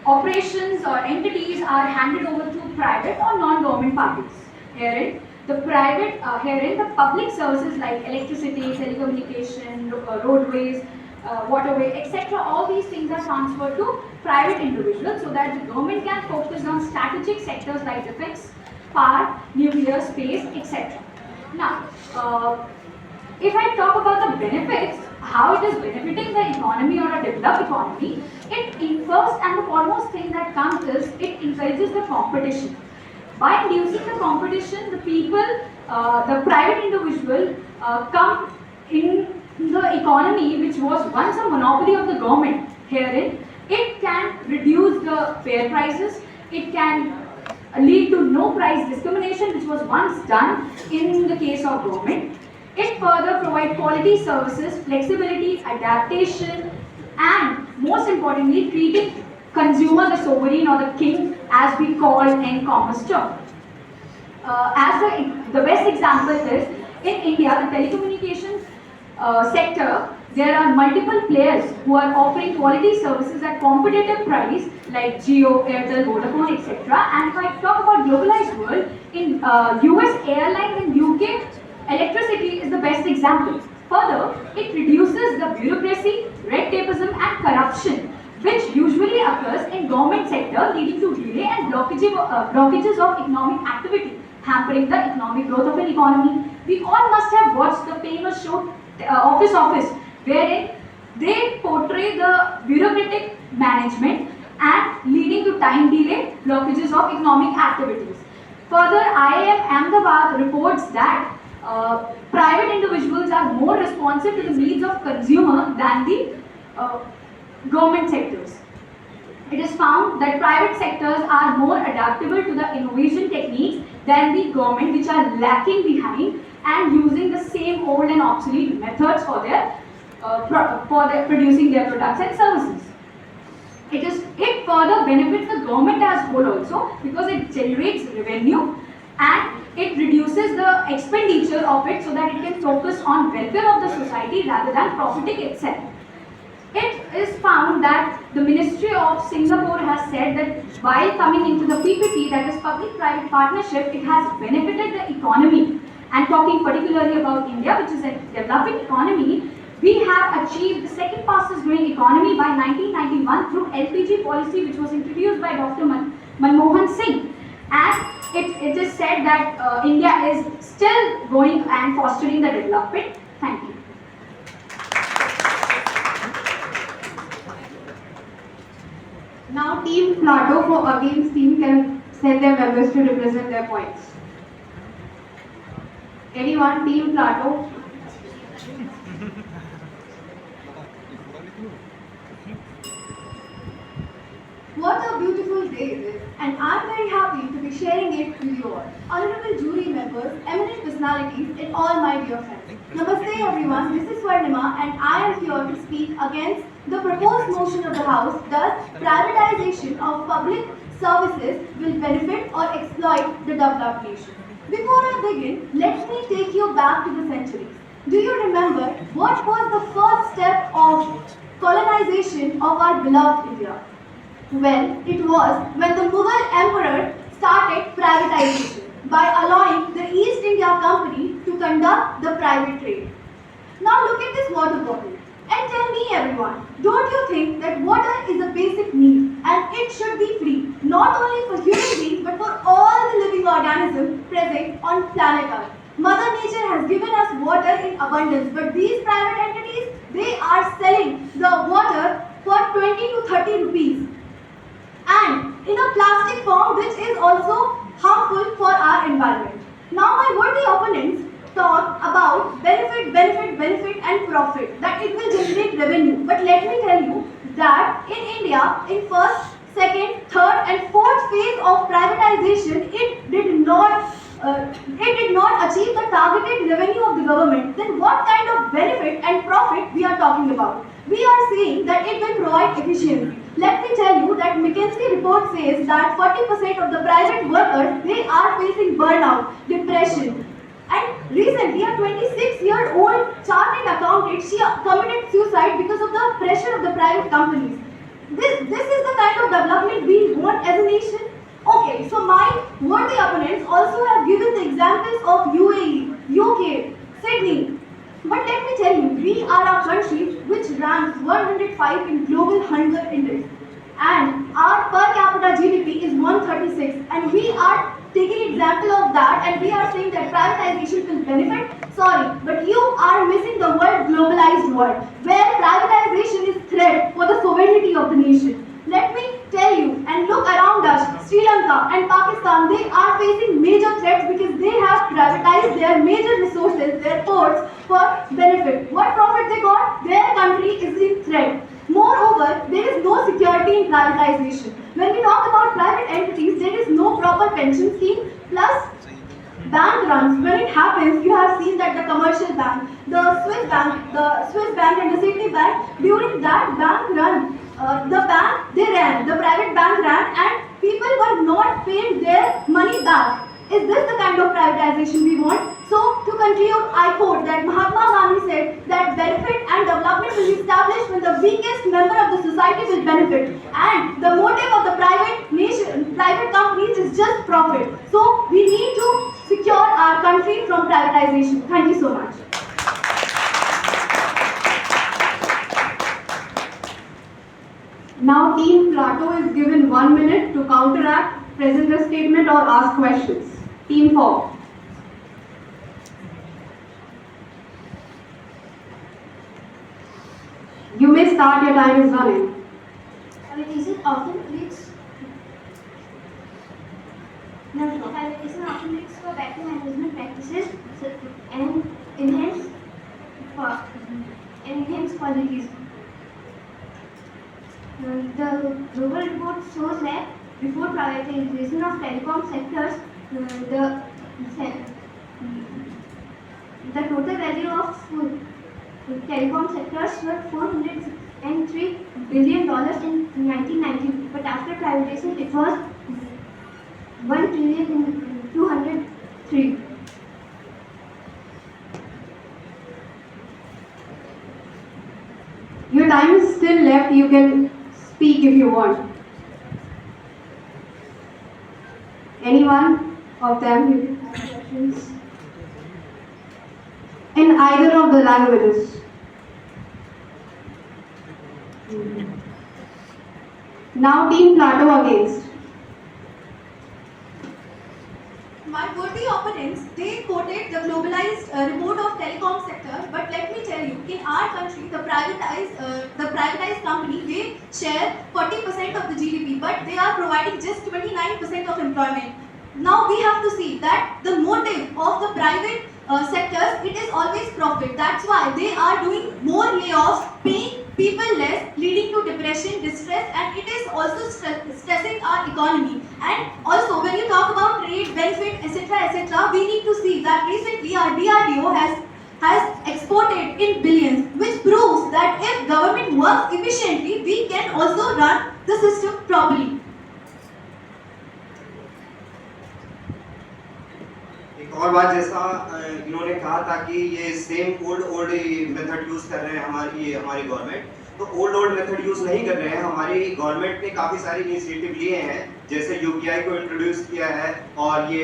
operations or entities are handed over to private or non-government parties. Herein, the public services like electricity, telecommunication, roadways, waterway, etc. All these things are transferred to private individuals so that the government can focus on strategic sectors like defense, power, nuclear, space, etc. Now, if I talk about the benefits, how it is benefiting the economy or a developed economy, first and the foremost thing that comes is it encourages the competition. By inducing the competition, the people, the private individual come in the economy which was once a monopoly of the government. Herein, it can reduce the fair prices, it can lead to no price discrimination which was once done in the case of government. It further provides quality services, flexibility, adaptation, and most importantly, treating consumer the sovereign or the king as we call in commerce term. The best example is in India, the telecommunications sector, there are multiple players who are offering quality services at competitive price like Jio, Airtel, Vodafone, etc. And if I talk about globalized world, in US airlines and UK, electricity is the best example. Further, it reduces the bureaucracy, red tapeism and corruption which usually occurs in government sector leading to delay and blockages of economic activity, hampering the economic growth of an economy. We all must have watched the famous show Office, wherein they portray the bureaucratic management and leading to time delay, blockages of economic activities. Further, IIM Ahmedabad reports that private individuals are more responsive to the needs of consumer than the government sectors. It is found that private sectors are more adaptable to the innovation techniques than the government, which are lacking behind and using the same old and obsolete methods for their producing their products and services. It further benefits the government as whole also because it generates revenue and it reduces the expenditure of it so that it can focus on welfare of the society rather than profiting itself. It is found that the Ministry of Singapore has said that while coming into the PPP, that is public-private partnership, it has benefited the economy. And talking particularly about India, which is a developing economy, we have achieved the second fastest growing economy by 1991 through LPG policy, which was introduced by Dr. Manmohan Singh. And it is said that India is still going and fostering the development. Thank you. Now Team Plato for Against team can send their members to represent their points. Anyone? Team Plato? What a beautiful day it is, and I'm very happy to be sharing it with you all. Honorable jury members, eminent personalities, and all my dear friends. Namaste everyone, this is Swarnima and I am here to speak against the proposed motion of the House, thus privatization of public services will benefit or exploit the developed nation. Before I begin, let me take you back to the centuries. Do you remember what was the first step of colonization of our beloved India? Well, it was when the Mughal emperor started privatization by allowing the East India Company to conduct the private trade. Now look at this water bottle and tell me everyone, don't you think that water is a basic need and it should be free, not only for human beings but for all the living organisms present on planet Earth? Mother Nature has given us water in abundance, but these private entities, they are selling the water for 20 to 30 rupees. And in a plastic form which is also harmful for our environment. Now my worthy opponents talk about benefit and profit, that it will generate revenue. But let me tell you that in India, in first, second, third and fourth phase of privatization, it did not achieve the targeted revenue of the government. Then what kind of benefit and profit we are talking about? We are saying that it will provide efficiency. Let me tell you that McKinsey report says that 40% of the private workers, they are facing burnout, depression. And recently, a 26-year-old chartered accountant, she committed suicide because of the pressure of the private companies. This is the kind of development privatization? Okay, so my worthy opponents also have given the examples of UAE, UK, Sydney. But let me tell you, we are a country which ranks 105 in Global Hunger Index. And our per capita GDP is 136. And we are taking example of that and we are saying that privatization will benefit. Sorry, but you are missing the word globalized world, where privatization is threat for the sovereignty of the nation. Let me tell you and look around us, Sri Lanka and Pakistan, they are facing major threats because they have privatized their major resources, their ports, for benefit. What profit they got? Their country is in threat. Moreover, there is no security in privatization. When we talk about private entities, there is no proper pension scheme, plus bank runs. When it happens, you have seen that the commercial bank, the Swiss bank and the City bank, during that bank run, the private bank ran and people were not paid their money back. Is this the kind of privatization we want? So, to conclude, I quote that Mahatma Gandhi said that benefit and development will be established when the weakest member of the society will benefit. And the motive of the private companies is just profit. So, we need to secure our country from privatization. Thank you so much. Now Team Plateau is given 1 minute to counteract, present a statement or ask questions. Team 4. You may start, your time is running. Privatization often leads privatization often leads to better management practices and enhance qualities. The global report shows that before privatization of telecom sectors, the total value of telecom sectors were $403 billion in 1990, but after privatization it was $1 trillion in 203. Your time is still left, you can speak if you want. Anyone of them you can ask questions? In either of the languages. Now Team Plateau against. My worthy opponents, they quoted the globalized report of telecom sector, but let me tell you, in our country, the privatized company, they share 40% of the GDP, but they are providing just 29% of employment. Now we have to see that the motive of the private sectors, it is always profit. That's why they are doing more layoffs, paying people less, leading to depression, distress, and it is also stressing our economy. And also, when you talk about trade, benefit, etc., we need to see that recently our DRDO has exported in billions, which proves that if government works efficiently, we can also run the system properly. एक और बात, जैसा इन्होंने कहा था कि ये same old method use कर रहे हैं हमारी गवर्नमेंट, तो ओल्ड मेथड यूज नहीं कर रहे हैं। हमारी गवर्नमेंट ने काफी सारे इनिशिएटिव लिए हैं, जैसे यूपीआई को इंट्रोड्यूस किया है और ये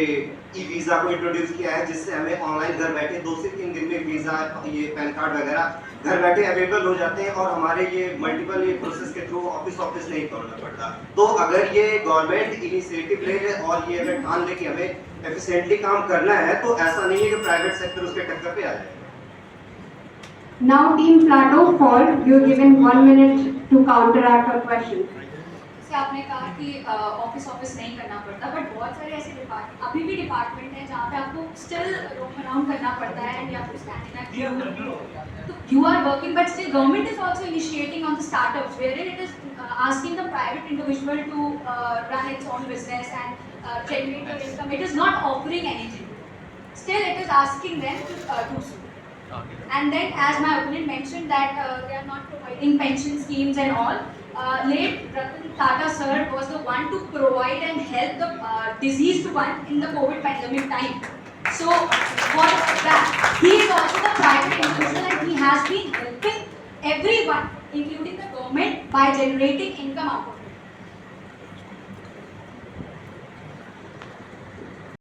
ई वीजा को इंट्रोड्यूस किया है, जिससे हमें ऑनलाइन घर बैठे 2 से 3 दिन में वीजा, ये पैन कार्ड वगैरह घर बैठे अवेलेबल हो जाते हैं और हमारे ये मल्टीपल ये प्रोसेस के थ्रू ऑफिस नहीं करना पड़ता। तो अगर ये गवर्नमेंट इनिशिएटिव ले और ये अगर ठान ले कि हमें एफिशिएंटली काम करना है, तो ऐसा नहीं है कि प्राइवेट सेक्टर उसके टक्कर पे आ जाए। Now Team Plateau for you are given 1 minute to counteract a question. जैसे आपने कहा कि ऑफिस नहीं करना पड़ता, बट बहुत सारे ऐसे अभी भी डिपार्टमेंट हैं जहाँ पे आपको स्टिल रोम अराउंड करना पड़ता है and you have to stand in that queue. तो you are working, but still government is also initiating on the startups where it is asking the private individual to run its own business and generate their income. It is not offering anything. Still, it is asking them to do so. And then, as my opponent mentioned, that they are not providing pension schemes and all. Late Ratan Tata sir was the one to provide and help the diseased one in the COVID pandemic time. So, what about that? He is also the private individual and he has been helping everyone, including the government, by generating income out of